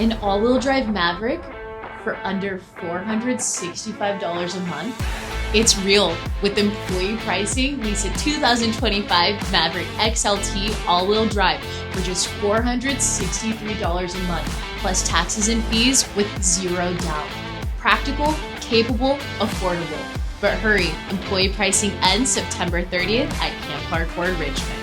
An all-wheel drive Maverick for under $465 a month. It's real. With employee pricing, lease a 2025 Maverick XLT all-wheel drive for just $463 a month, plus taxes and fees with zero down. Practical, capable, affordable. But hurry, employee pricing ends September 30th at Camp Park Ford Richmond.